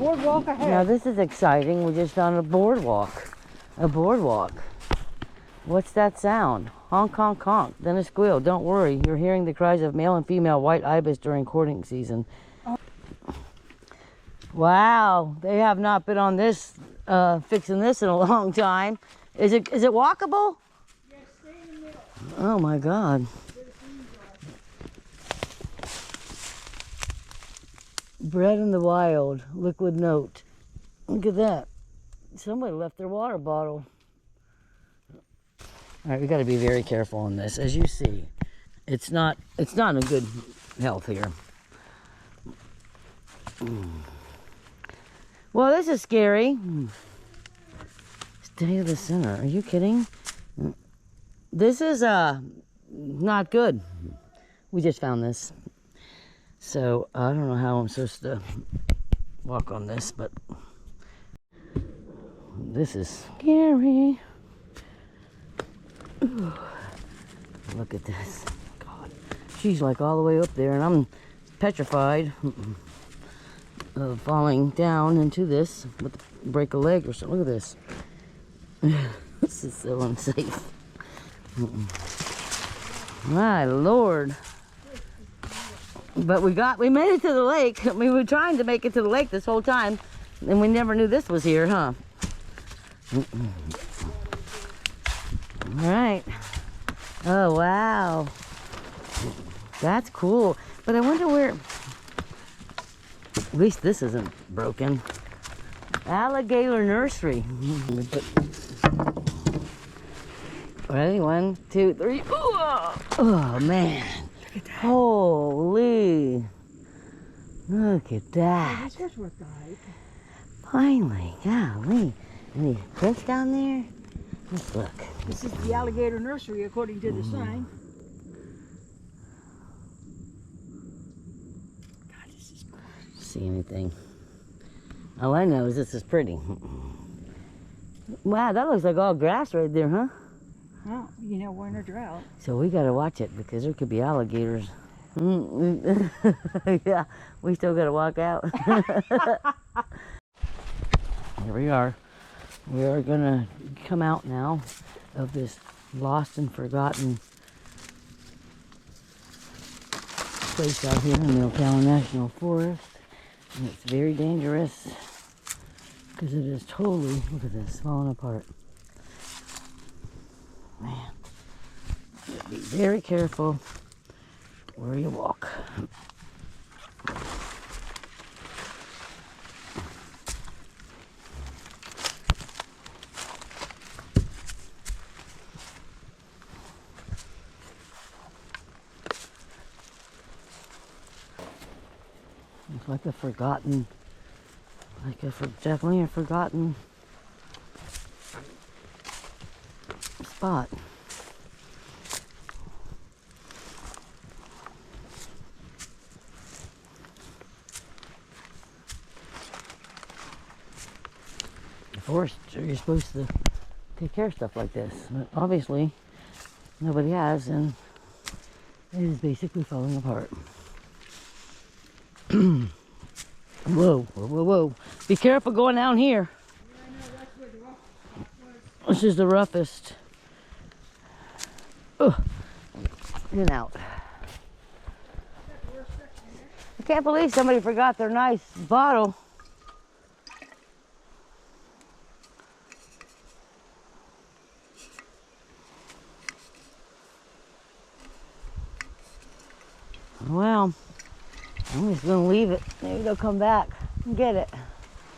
boardwalk ahead. Now this is exciting. We just found a boardwalk. A boardwalk. What's that sound? Honk, honk, honk. Then a squeal. Don't worry. You're hearing the cries of male and female white ibis during courting season. Wow. They have not been on this, fixing this in a long time. Is it walkable? Yes, stay in the middle. Oh my God. Bred in the wild. Liquid note. Look at that. Somebody left their water bottle. All right, we got to be very careful on this. As you see, it's not in good health here. Well, this is scary. Stay to the center. Are you kidding? This is not good. We just found this. So I don't know how I'm supposed to walk on this, but this is scary. Ooh. Look at this. God. She's like all the way up there, and I'm petrified of falling down into this with break a leg or something. Look at this. This is so unsafe. My Lord. But we made it to the lake. I mean, we were trying to make it to the lake this whole time, and we never knew this was here, huh? All right. Oh, wow. That's cool. But I wonder where... At least this isn't broken. Alligator nursery. Ready? 1, 2, 3. Oh, man. Look at that. Holy. Look at that. This is what died. Finally. Golly. Any fish down there? Let's look. This is the alligator nursery, according to the sign. God, this is gorgeous. See anything? All I know is this is pretty. Wow, that looks like all grass right there, huh? Well, you know, we're in a drought. So we gotta watch it because there could be alligators. Yeah, we still gotta walk out. Here we are. We are gonna come out now of this lost and forgotten place out here in the Ocala National Forest. And it's very dangerous because it is totally, look at this, falling apart. Man, be very careful where you walk. It's like a forgotten, definitely a forgotten spot. The forest, you're supposed to take care of stuff like this, but obviously nobody has, and it is basically falling apart. Whoa, whoa, whoa, whoa. Be careful going down here. Yeah, I know, that's where the rough This is the roughest. Ugh. In and out. I can't believe somebody forgot their nice bottle. Well, I'm just gonna leave it. Maybe they'll come back and get it.